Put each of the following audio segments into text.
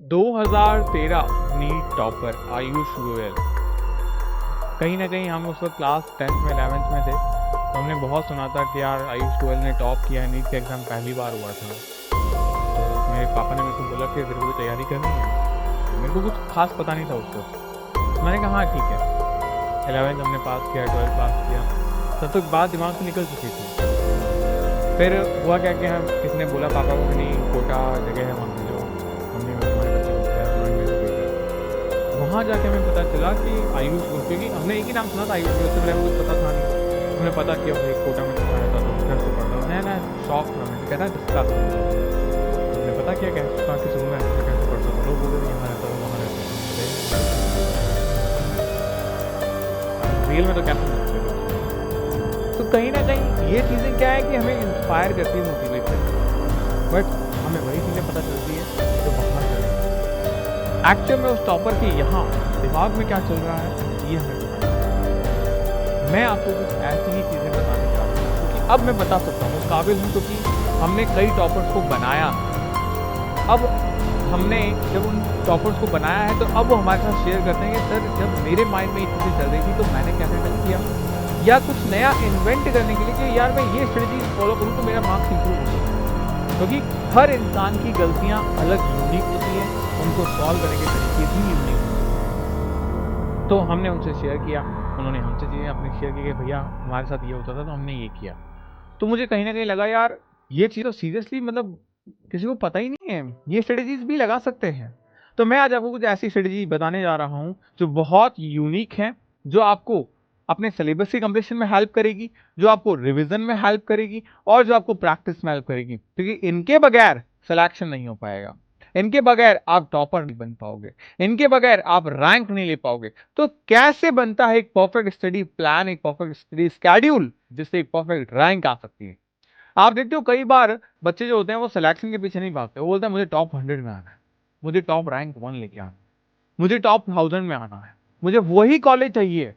2013 NEET topper Ayush Goyal. कहीं ना कहीं हम उस वक्त क्लास 10th में 11th में थे, तो हमने बहुत सुना था कि यार आयुष गोयल ने टॉप किया है, नीट का एग्ज़ाम पहली बार हुआ था। तो मेरे पापा ने मेरे को बोला कि तेरे को तैयारी करनी है। मेरे को कुछ खास पता नहीं था उस वक्त। तो मैंने कहा हाँ ठीक है। 11th हमने पास किया, 12th पास किया, तब तक बात दिमाग से निकल चुकी थी। फिर हुआ क्या कि हम किसी ने बोला पापा को कि नहीं कोटा जगह है वहाँ पे, जो हमने हमारे बच्चे को बताया, उन्होंने मेरे को भेजा। वहाँ जाके हमें पता चला कि आयुष गोयल, क्योंकि हमने एक ही नाम सुना था आयुष गोयल, से पहले हमें कुछ पता था नहीं। हमने पता किया भाई कोटा में पढ़ा रहता था, घर से पढ़ता था। नया शौक था, हमें कहता है डिस्कस। हमने पता किया कैसे कि शुरू में कैसे पढ़ता था, लोग बोलते थे यहाँ रहता था वहाँ रहता था, रियल में तो कैसे सकते थे। तो कहीं ना कहीं ये चीज़ें क्या है कि हमें इंस्पायर करती है, मोटिवेट करती है, बट हमें वही चीज़ें पता चलती है जो बाहर चलती। एक्चुअल में उस टॉपर के यहाँ दिमाग में क्या चल रहा है ये हमें पता है। मैं आपको कुछ ऐसी ही चीज़ें बताने चाहता हूँ क्योंकि अब मैं बता सकता हूँ, उस काबिल हूँ, क्योंकि हमने कई टॉपर्स को बनाया। अब हमने जब उन टॉपर्स को बनाया है तो अब वो हमारे साथ शेयर करते हैं कि सर जब मेरे माइंड में ये चीज़ें चल रही थी तो मैंने क्या क्या किया, या कुछ नया इन्वेंट करने के लिए कि यार मैं ये स्ट्रेटजी फॉलो करूँ तो मेरा मार्क्स इंप्रूव हो जाए। क्योंकि हर इंसान की गलतियाँ अलग यूनिक होती हैं, उनको सॉल्व करने के तरीके भी यूनिक होते हैं। तो हमने उनसे शेयर किया, उन्होंने हमसे चीज़ें अपनी शेयर की कि भैया हमारे साथ ये होता था तो हमने ये किया। तो मुझे कहीं ना कहीं लगा यार ये चीज़ तो सीरियसली मतलब किसी को पता ही नहीं है, ये स्ट्रेटजीज भी लगा सकते हैं। तो मैं आज आपको कुछ ऐसी स्ट्रेटजी बताने जा रहा हूँ जो बहुत यूनिक है, जो आपको अपने सिलेबस की कंप्लीशन में हेल्प करेगी, जो आपको रिवीजन में हेल्प करेगी और जो आपको प्रैक्टिस में हेल्प करेगी। क्योंकि इनके बगैर सिलेक्शन नहीं हो पाएगा, इनके बगैर आप टॉपर नहीं बन पाओगे, इनके बगैर आप रैंक नहीं ले पाओगे। तो कैसे बनता है एक परफेक्ट स्टडी प्लान, एक परफेक्ट स्टडी स्केड्यूल जिससे एक परफेक्ट रैंक आ सकती है। आप देखते हो कई बार बच्चे जो होते हैं वो सिलेक्शन के पीछे नहीं भागते, वो बोलते हैं मुझे टॉप 100 में आना है, मुझे टॉप रैंक 1 लेके आना है, मुझे टॉप 1000 में आना है, मुझे वही कॉलेज चाहिए।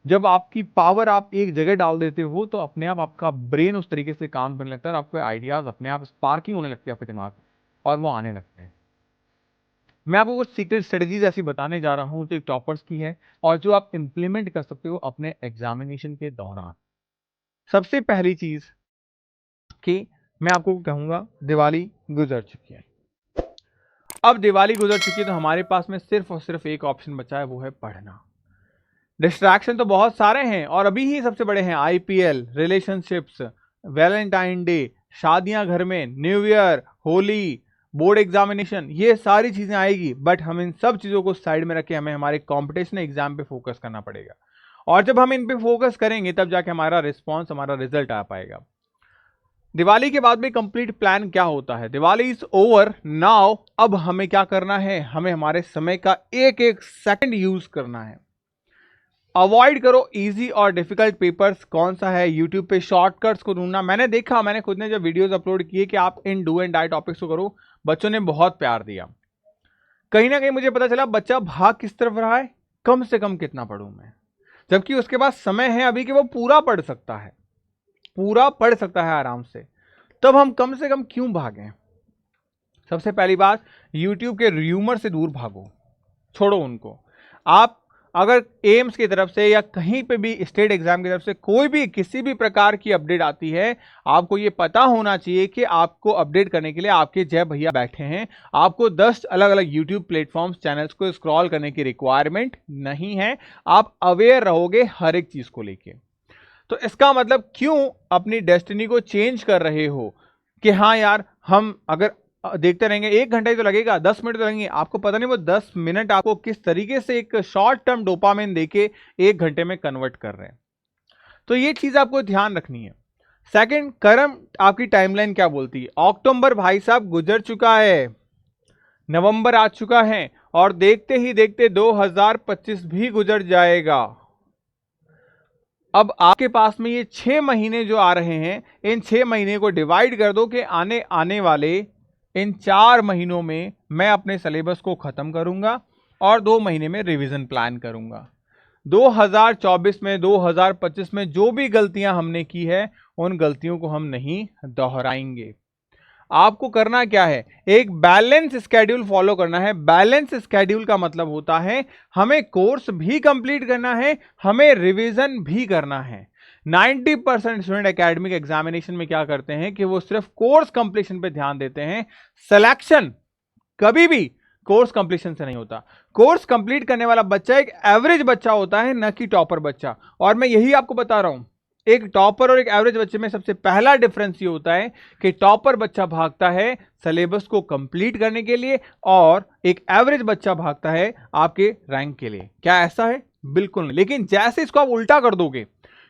जब आपकी पावर आप एक जगह डाल देते हो तो अपने आप आपका ब्रेन उस तरीके से काम करने लगता है, आपके आइडियाज अपने आप स्पार्किंग होने लगती है आपके दिमाग में और वो आने लगते हैं। मैं आपको कुछ सीक्रेट स्ट्रेटजीज ऐसी बताने जा रहा हूं जो टॉपर्स की है और जो आप इंप्लीमेंट कर सकते हो अपने एग्जामिनेशन के दौरान। सबसे पहली चीज कि मैं आपको कहूंगा, दिवाली गुजर चुकी है। अब दिवाली गुजर चुकी है तो हमारे पास में सिर्फ और सिर्फ एक ऑप्शन बचा है, वो है पढ़ना। डिस्ट्रैक्शन तो बहुत सारे हैं और अभी ही सबसे बड़े हैं आईपीएल, रिलेशनशिप्स, वैलेंटाइन डे, शादियां घर में, new year, Holi, board examination, ये सारी चीजें आएगी। बट हम इन सब चीजों को साइड में रखे हमें हमारे कंपटीशन एग्जाम पे फोकस करना पड़ेगा। और जब हम इन पे फोकस करेंगे तब जाके हमारा रिस्पॉन्स, हमारा रिजल्ट आ पाएगा। दिवाली के बाद में कंप्लीट प्लान क्या होता है, दिवाली इज ओवर नाउ। अब हमें क्या करना है, हमें हमारे समय का एक एक सेकंड यूज करना है। अवॉइड करो इजी और डिफिकल्ट पेपर्स। कौन सा है, यूट्यूब पे शॉर्टकट्स को ढूंढना। मैंने देखा, मैंने खुद ने जब वीडियोस अपलोड किए कि आप इन डू एंड डाई टॉपिक्स को करो, बच्चों ने बहुत प्यार दिया। कहीं ना कहीं मुझे पता चला बच्चा भाग किस तरफ रहा है, कम से कम कितना पढ़ूं मैं, जबकि उसके पास समय है अभी कि वो पूरा पढ़ सकता है, पूरा पढ़ सकता है आराम से। तब हम कम से कम क्यों भागें। सबसे पहली बात, यूट्यूब के र्यूमर से दूर भागो, छोड़ो उनको। आप अगर एम्स की तरफ से या कहीं पे भी स्टेट एग्जाम की तरफ से कोई भी किसी भी प्रकार की अपडेट आती है, आपको ये पता होना चाहिए कि आपको अपडेट करने के लिए आपके जय भैया बैठे हैं। आपको 10 अलग अलग यूट्यूब प्लेटफॉर्म्स, चैनल्स को स्क्रॉल करने की रिक्वायरमेंट नहीं है। आप अवेयर रहोगे हर एक चीज को लेके। तो इसका मतलब क्यों अपनी डेस्टिनी को चेंज कर रहे हो कि हाँ यार हम अगर देखते रहेंगे 1 घंटा ही तो लगेगा, 10 मिनट तो लगेंगे। आपको पता नहीं वो 10 मिनट आपको किस तरीके से एक शॉर्ट टर्म डोपामिन देके 1 घंटे में कन्वर्ट कर रहे हैं। तो ये चीज आपको ध्यान रखनी है। सेकंड, करंट आपकी टाइमलाइन क्या बोलती है। अक्टूबर भाई साहब गुजर चुका है, नवंबर आ चुका है और देखते ही देखते 2025 भी गुजर जाएगा। अब आपके पास में ये 6 महीने जो आ रहे हैं, इन 6 महीने को डिवाइड कर दो कि आने वाले इन 4 महीनों में मैं अपने सिलेबस को खत्म करूंगा और 2 महीने में रिवीजन प्लान करूंगा। 2024 में, 2025 में जो भी गलतियां हमने की है उन गलतियों को हम नहीं दोहराएंगे। आपको करना क्या है, एक बैलेंस स्केड्यूल फॉलो करना है। बैलेंस स्केड्यूल का मतलब होता है हमें कोर्स भी कंप्लीट करना है, हमें रिवीजन भी करना है। 90% स्टूडेंट एकेडमिक एग्जामिनेशन में क्या करते हैं कि वो सिर्फ कोर्स कंप्लीशन पे ध्यान देते हैं। सिलेक्शन कभी भी कोर्स कंप्लीशन से नहीं होता। कोर्स कंप्लीट करने वाला बच्चा एक एवरेज बच्चा होता है, न कि टॉपर बच्चा। और मैं यही आपको बता रहा हूं, एक टॉपर और एक एवरेज बच्चे में सबसे पहला डिफरेंस ये होता है कि टॉपर बच्चा भागता है सिलेबस को कंप्लीट करने के लिए और एक एवरेज बच्चा भागता है आपके रैंक के लिए। क्या ऐसा है? बिल्कुल नहीं। लेकिन जैसे इसको आप उल्टा कर दोगे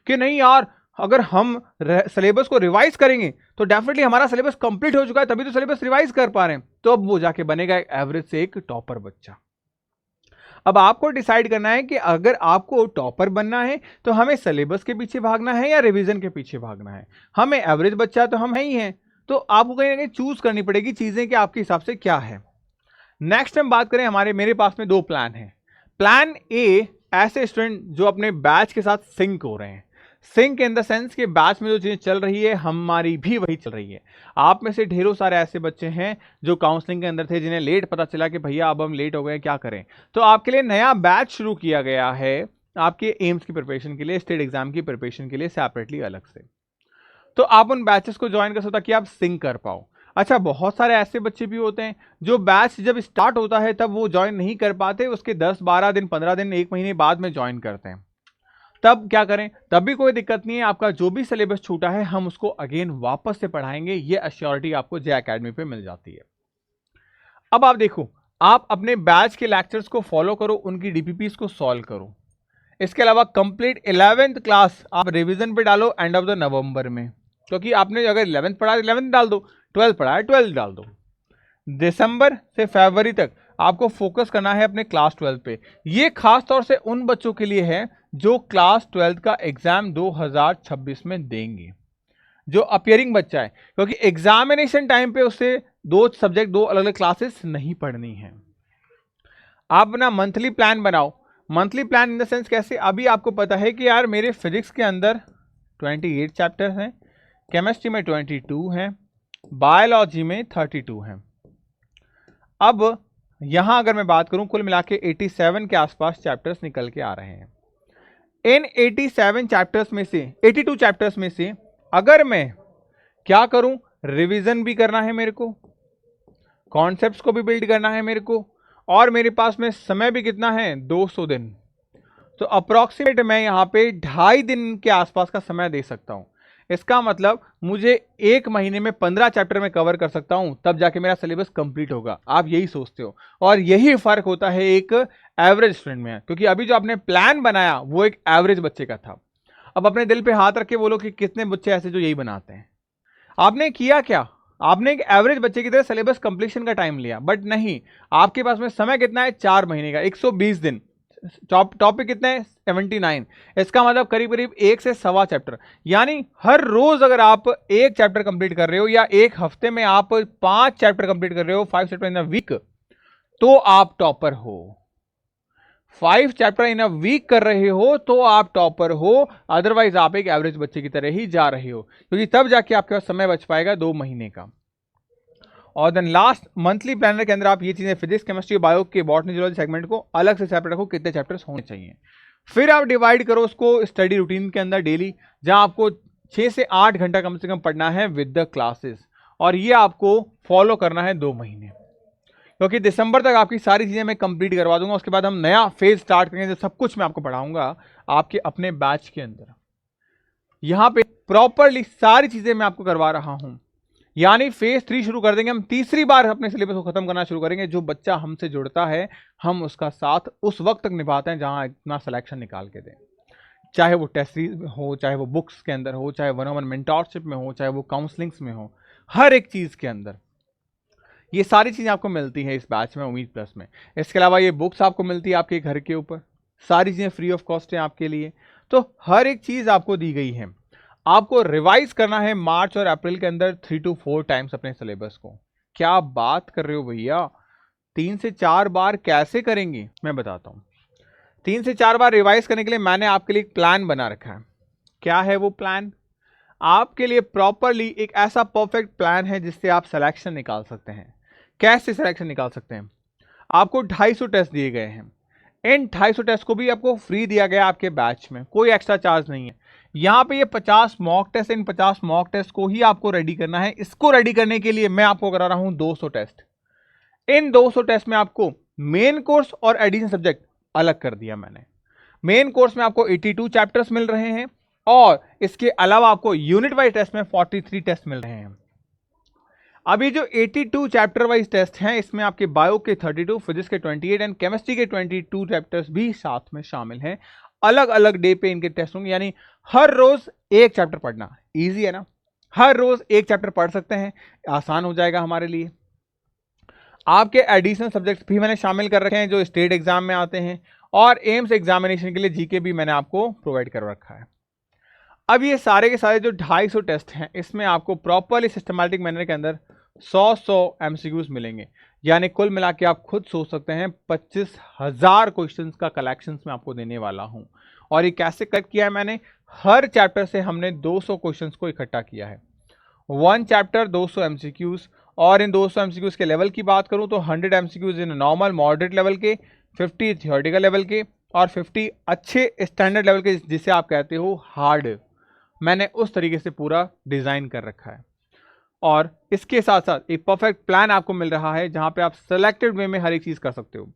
कि नहीं यार, अगर हम सिलेबस को रिवाइज करेंगे तो डेफिनेटली हमारा सिलेबस कंप्लीट हो चुका है, तभी तो सिलेबस रिवाइज कर पा रहे हैं, तो अब वो जाके बनेगा एक एवरेज से एक टॉपर बच्चा। अब आपको डिसाइड करना है कि अगर आपको टॉपर बनना है तो हमें सिलेबस के पीछे भागना है या रिवीजन के पीछे भागना है। हमें एवरेज बच्चा तो हम है ही हैं, तो आपको कहीं ना कहीं चूज करनी पड़ेगी चीजें कि आपके हिसाब से क्या है। नेक्स्ट हम बात करें, मेरे पास में 2 प्लान है। प्लान ए, ऐसे स्टूडेंट जो अपने बैच के साथ सिंक हो रहे हैं। सिंक इन द सेंस कि बैच में जो चीजें चल रही है हमारी भी वही चल रही है। आप में से ढेरों सारे ऐसे बच्चे हैं जो काउंसलिंग के अंदर थे, जिन्हें लेट पता चला कि भैया अब हम लेट हो गए, क्या करें। तो आपके लिए नया बैच शुरू किया गया है आपके एम्स की प्रिपरेशन के लिए, स्टेट एग्जाम की प्रिपरेशन के लिए सेपरेटली अलग से। तो आप उन बैचेस को ज्वाइन कर सकते ताकि आप सिंक कर पाओ। अच्छा, बहुत सारे ऐसे बच्चे भी होते हैं जो बैच जब स्टार्ट होता है तब वो ज्वाइन नहीं कर पाते, उसके 10-12 दिन 15 दिन 1 महीने बाद में ज्वाइन करते हैं। तब क्या करें? तब भी कोई दिक्कत नहीं है, आपका जो भी सिलेबस छूटा है हम उसको अगेन वापस से पढ़ाएंगे। ये एश्योरिटी आपको जे एकेडमी पे मिल जाती है। अब आप देखो, आप अपने बैच के लेक्चर्स को फॉलो करो, उनकी डीपीपीस को सॉल्व करो। इसके अलावा कंप्लीट 11th क्लास आप रिवीजन पे डालो एंड ऑफ द नवंबर में, क्योंकि आपने अगर 11th पढ़ा 11th डाल दो, 12th पढ़ा है 12th डाल दो। दिसंबर से फरवरी तक आपको फोकस करना है अपने क्लास 12 पे। ये खास तौर से उन बच्चों के लिए है जो क्लास 12 का एग्जाम 2026 में देंगे, जो अपियरिंग बच्चा है, क्योंकि एग्जामिनेशन टाइम पे उससे 2 सब्जेक्ट 2 अलग अलग क्लासेस नहीं पढ़नी है। आप अपना मंथली प्लान बनाओ। Monthly plan in the sense कैसे? अभी आपको पता है कि यार मेरे फिजिक्स के अंदर 28 चैप्टर्स हैं, केमिस्ट्री में 22 हैं, बायोलॉजी में 32 हैं। अब यहां अगर मैं बात करूं, कुल मिला के 87 के आसपास चैप्टर्स निकल के आ रहे हैं। इन 87 चैप्टर्स में से 82 चैप्टर्स में से अगर मैं क्या करूं, रिवीजन भी करना है मेरे को, कॉन्सेप्ट्स को भी बिल्ड करना है मेरे को, और मेरे पास में समय भी कितना है, 200 दिन। तो अप्रोक्सीमेट मैं यहां पे 2.5 दिन के आसपास का समय दे सकता हूं। इसका मतलब मुझे 1 महीने में 15 चैप्टर में कवर कर सकता हूं, तब जाके मेरा सिलेबस कंप्लीट होगा। आप यही सोचते हो, और यही फर्क होता है एक एवरेज स्टूडेंट में, क्योंकि अभी जो आपने प्लान बनाया वो एक एवरेज बच्चे का था। अब अपने दिल पे हाथ रख के बोलो कि कितने बच्चे ऐसे जो यही बनाते हैं। आपने किया क्या? आपने एक एवरेज बच्चे की तरह सिलेबस कंप्लीशन का टाइम लिया, बट नहीं, आपके पास में समय कितना है, 4 महीने का, 120 दिन। टॉपिक कितने हैं, 79। इसका मतलब करीब करीब 1 से सवा चैप्टर, यानी हर रोज अगर आप 1 चैप्टर कंप्लीट कर रहे हो या 1 हफ्ते में आप 5 चैप्टर कंप्लीट कर रहे हो, 5 चैप्टर इन अ वीक, तो आप टॉपर हो। 5 चैप्टर इन अ वीक कर रहे हो तो आप टॉपर हो, अदरवाइज आप एक एवरेज बच्चे की तरह ही जा रहे हो, क्योंकि तब जाके आपके पास समय बच पाएगा 2 महीने का। और देन लास्ट मंथली प्लानर के अंदर आप ये चीजें फिजिक्स, केमिस्ट्री, बायो के बॉटनी, जूलॉजी सेगमेंट को अलग से सेपरेट रखो, कितने चैप्टर्स होने चाहिए। फिर आप डिवाइड करो उसको स्टडी रूटीन के अंदर डेली, जहां आपको 6 से 8 घंटा कम से कम पढ़ना है विद द क्लासेस, और ये आपको फॉलो करना है 2 महीने, क्योंकि दिसंबर तक आपकी सारी चीजें मैं कंप्लीट करवा दूंगा। उसके बाद हम नया फेज स्टार्ट करेंगे, जो सब कुछ मैं आपको पढ़ाऊंगा आपके अपने बैच के अंदर। यहां पे प्रॉपरली सारी चीजें मैं आपको करवा रहा हूं, यानी फेज 3 शुरू कर देंगे हम। तीसरी बार अपने सिलेबस को खत्म करना शुरू करेंगे। जो बच्चा हमसे जुड़ता है हम उसका साथ उस वक्त तक निभाते हैं जहां इतना सिलेक्शन निकाल के दें, चाहे वो टेस्ट सीरीज हो, चाहे वो बुक्स के अंदर हो, चाहे 1-on-1 मेंटोरशिप में हो, चाहे वो काउंसलिंग्स में हो, हर एक चीज के अंदर ये सारी चीजें आपको मिलती है इस बैच में, उम्मीद प्लस में। इसके अलावा ये बुक्स आपको मिलती है आपके घर के ऊपर, सारी चीजें फ्री ऑफ कॉस्ट हैं आपके लिए। तो हर एक चीज आपको दी गई है। आपको रिवाइज करना है मार्च और अप्रैल के अंदर 3 to 4 टाइम्स अपने सिलेबस को। क्या बात कर रहे हो भैया, 3 से 4 बार कैसे करेंगे, मैं बताता हूं। 3 से 4 बार रिवाइज करने के लिए मैंने आपके लिए एक प्लान बना रखा है। क्या है वो प्लान? आपके लिए प्रॉपरली एक ऐसा परफेक्ट प्लान है जिससे आप सिलेक्शन निकाल सकते हैं। कैसे सिलेक्शन निकाल सकते हैं? आपको 250 टेस्ट दिए गए हैं। इन 250 टेस्ट को भी आपको फ्री दिया गया आपके बैच में, कोई एक्स्ट्रा चार्ज नहीं है। यहाँ पे ये 50 मॉक टेस्ट, इन 50 मॉक टेस्ट को ही आपको रेडी करना है। इसको रेडी करने के लिए मैं आपको करा रहा हूं 200 टेस्ट। इन 200 टेस्ट में आपको मेन कोर्स और एडिशनल सब्जेक्ट अलग कर दिया मैंने। मेन कोर्स में आपको 82 चैप्टर्स मिल रहे हैं और इसके अलावा आपको यूनिट वाइज टेस्ट में 43 टेस्ट मिल रहे हैं। अभी जो 82 चैप्टर वाइज टेस्ट हैं, इसमें आपके बायो के 32, फिजिक्स के 28 एंड केमिस्ट्री के 22 चैप्टर्स भी साथ में शामिल हैं। अलग अलग डे पे इनके टेस्ट होंगे, यानी हर रोज एक चैप्टर पढ़ना। इजी है ना? हर रोज एक चैप्टर पढ़ सकते हैं, आसान हो जाएगा हमारे लिए। आपके एडिशनल सब्जेक्ट्स भी मैंने शामिल कर रखे हैं जो स्टेट एग्जाम में आते हैं, और एम्स एग्जामिनेशन के लिए जीके भी मैंने आपको प्रोवाइड कर रखा है। अब ये सारे के सारे जो 250 टेस्ट हैं, इसमें आपको प्रॉपरली सिस्टमैटिक मैनर के अंदर 100 एमसीक्यूज मिलेंगे। यानी कुल मिला के आप खुद सोच सकते हैं 25,000 क्वेश्चंस का कलेक्शंस मैं आपको देने वाला हूं। और ये कैसे कलेक्ट किया है मैंने? हर चैप्टर से हमने 200 क्वेश्चंस को इकट्ठा किया है। 1 चैप्टर 200 एमसीक्यूज, और इन 200 एमसीक्यूज के लेवल की बात करूं तो 100 MCQs in normal moderate level के, 50 थियोरेटिकल लेवल के, और 50 अच्छे स्टैंडर्ड लेवल के जिसे आप कहते हो हार्ड। मैंने उस तरीके से पूरा डिजाइन कर रखा है। और इसके साथ साथ एक परफेक्ट प्लान आपको मिल रहा है जहां पे आप सिलेक्टेड वे में हर एक चीज कर सकते हो।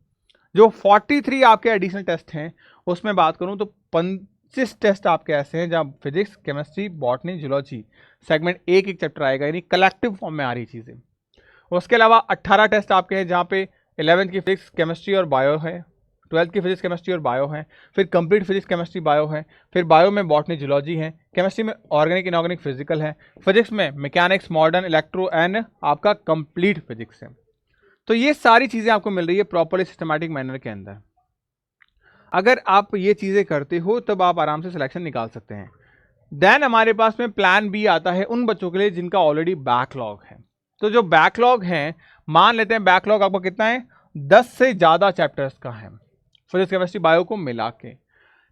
जो 43 आपके एडिशनल टेस्ट हैं, उसमें बात करूं तो 25 टेस्ट आपके ऐसे हैं जहां physics, chemistry, botany, zoology segment एक चैप्टर आएगा, यानी कलेक्टिव फॉर्म में आ रही चीजें। उसके अलावा 18 टेस्ट आपके हैं जहां पे 11th की फिजिक्स, केमिस्ट्री और बायो है, 12th की फिजिक्स, केमिस्ट्री और बायो है, फिर कंप्लीट फिजिक्स, केमिस्ट्री, बायो है, फिर बायो में बॉटनी, जूलॉजी है, केमिस्ट्री में ऑर्गेनिक, इनऑर्गेनिक, फिजिकल है, फिजिक्स में मैकेनिक्स, मॉडर्न, इलेक्ट्रो एंड आपका कंप्लीट फिजिक्स है। तो ये सारी चीज़ें आपको मिल रही है प्रॉपरली सिस्टमैटिक मैनर के अंदर। अगर आप ये चीज़ें करते हो तब आप आराम से सिलेक्शन निकाल सकते हैं। देन हमारे पास में प्लान बी आता है उन बच्चों के लिए जिनका ऑलरेडी बैकलॉग है। तो जो बैकलॉग है, मान लेते हैं बैकलॉग आपका कितना है, 10 से ज़्यादा चैप्टर्स का है फिजिक्स, केमिस्ट्री, बायो को मिला के।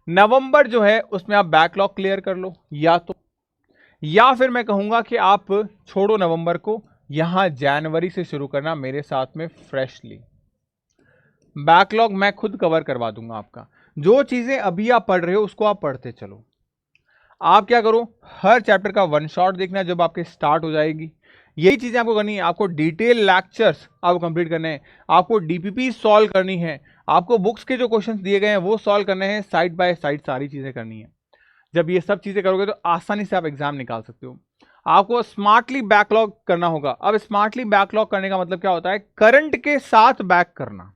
नवंबर जो है उसमें आप बैकलॉग क्लियर कर लो, या फिर मैं कहूँगा कि आप छोड़ो नवंबर को, यहाँ जनवरी से शुरू करना मेरे साथ में फ्रेशली। बैकलॉग मैं खुद कवर करवा दूंगा आपका। जो चीज़ें अभी आप पढ़ रहे हो उसको आप पढ़ते चलो। आप क्या करो, हर चैप्टर का 1 शॉट देखना जब आपके स्टार्ट हो जाएगी। यही चीज़ें आपको करनी है। आपको डिटेल लेक्चर्स आपको कंप्लीट करने हैं, आपको डीपीपी सॉल्व करनी है, आपको बुक्स के जो क्वेश्चंस दिए गए हैं वो सॉल्व करने हैं, साइड बाय साइड सारी चीज़ें करनी है। जब ये सब चीज़ें करोगे तो आसानी से आप एग्जाम निकाल सकते हो। आपको स्मार्टली बैकलॉग करना होगा। अब स्मार्टली बैकलॉग करने का मतलब क्या होता है? करंट के साथ बैक करना।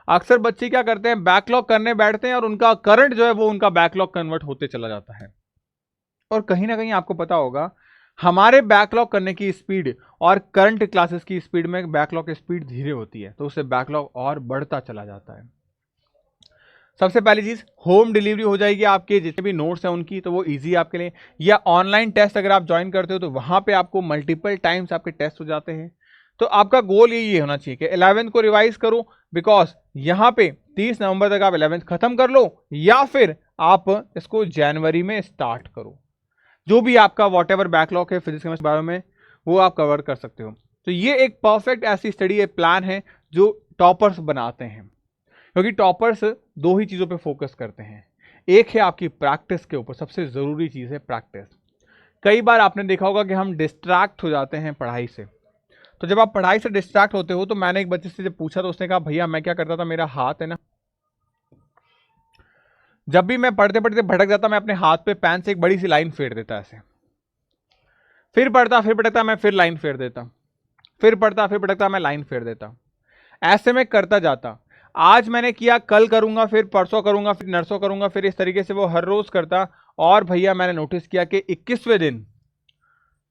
अक्सर बच्चे क्या करते हैं, बैकलॉग करने बैठते हैं और उनका करंट जो है वो उनका बैकलॉग कन्वर्ट होते चला जाता है। और कहीं ना कहीं आपको पता होगा हमारे बैकलॉग करने की स्पीड और करंट क्लासेस की स्पीड में बैकलॉग की स्पीड धीरे होती है, तो उससे बैकलॉग और बढ़ता चला जाता है। सबसे पहली चीज, होम डिलीवरी हो जाएगी आपके जितने भी नोट्स हैं उनकी, तो वो इजी आपके लिए। या ऑनलाइन टेस्ट अगर आप ज्वाइन करते हो तो वहां पे आपको मल्टीपल टाइम्स आपके टेस्ट हो जाते हैं। तो आपका गोल यही होना चाहिए कि 11th को रिवाइज करो, बिकॉज यहाँ पे 30 नवंबर तक आप 11th खत्म कर लो, या फिर आप इसको जनवरी में स्टार्ट करो। जो भी आपका वॉट एवर बैकलॉग है फिजिक्स, केमिस्ट्री, बायो में, वो आप कवर कर सकते हो। तो ये एक परफेक्ट ऐसी स्टडी है, प्लान है जो टॉपर्स बनाते हैं, क्योंकि टॉपर्स 2 ही चीज़ों पे फोकस करते हैं। एक है आपकी प्रैक्टिस के ऊपर, सबसे ज़रूरी चीज़ है प्रैक्टिस। कई बार आपने देखा होगा कि हम डिस्ट्रैक्ट हो जाते हैं पढ़ाई से। तो जब आप पढ़ाई से डिस्ट्रैक्ट होते हो, तो मैंने एक बच्चे से जब पूछा तो उसने कहा, भैया मैं क्या करता था, मेरा हाथ है ना, जब भी मैं पढ़ते पढ़ते भटक जाता, मैं अपने हाथ पे पेन से एक बड़ी सी लाइन फेर देता ऐसे, फिर पढ़ता फिर भटकता, मैं फिर लाइन फेर देता, फिर पढ़ता फिर भटकता, मैं लाइन फेर देता। ऐसे में करता जाता। आज मैंने किया, कल करूंगा, फिर परसों करूंगा, फिर नरसों करूंगा, फिर इस तरीके से वो हर रोज करता। और भैया मैंने नोटिस किया कि 21वें दिन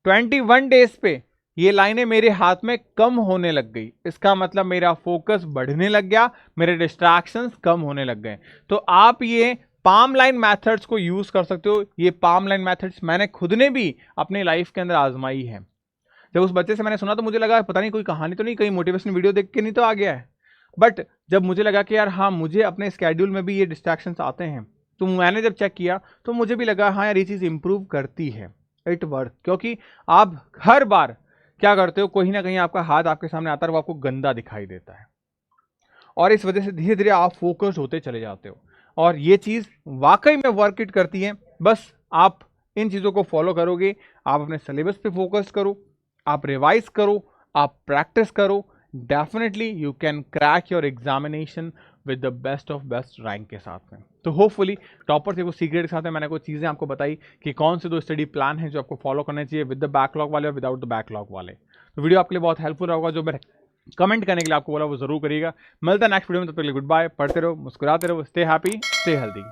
21 डेज पे ये लाइनें मेरे हाथ में कम होने लग गई। इसका मतलब मेरा फोकस बढ़ने लग गया, मेरे डिस्ट्रैक्शंस कम होने लग गए। तो आप ये पाम लाइन मेथड्स को यूज कर सकते हो। ये पाम लाइन मेथड्स मैंने खुद ने भी अपनी लाइफ के अंदर आजमाई है। जब उस बच्चे से मैंने सुना तो मुझे लगा पता नहीं कोई कहानी तो नहीं, कहीं मोटिवेशनल वीडियो देख के नहीं तो आ गया है। बट जब मुझे लगा कि यार हाँ, मुझे अपने स्केड्यूल में भी ये डिस्ट्रैक्शंस आते हैं, तो मैंने जब चेक किया तो मुझे भी लगा हाँ यार, ये चीज़ इंप्रूव करती है। इट वर्क, क्योंकि आप हर बार क्या करते हो, कोई ना कहीं आपका हाथ आपके सामने आता है, वो आपको गंदा दिखाई देता है, और इस वजह से धीरे धीरे आप फोकस्ड होते चले जाते हो, और ये चीज़ वाकई में वर्क इट करती है। बस आप इन चीज़ों को फॉलो करोगे, आप अपने सिलेबस पे फोकस करो, आप रिवाइज करो, आप प्रैक्टिस करो, definitely you can crack your examination with the best of best rank के साथ में। तो होपफुली टॉपर से कुछ सीक्रेट के साथ में मैंने कुछ चीज़ें आपको बताई कि कौन से 2 स्टडी प्लान हैं जो आपको फॉलो करने चाहिए, विद द बैकलॉग वाले और विदाउट द बैकलॉग वाले। तो वीडियो आपके लिए बहुत हेल्पफुल होगा, जो मैं कमेंट करने के लिए आपको बोला वो जरूर करिएगा। मिलता है नेक्स्ट वीडियो में, तब तक के लिए गुड बाय। पढ़ते रहो, मुस्कुराते रहो, स्टे हैप्पी, स्टे हेल्दी।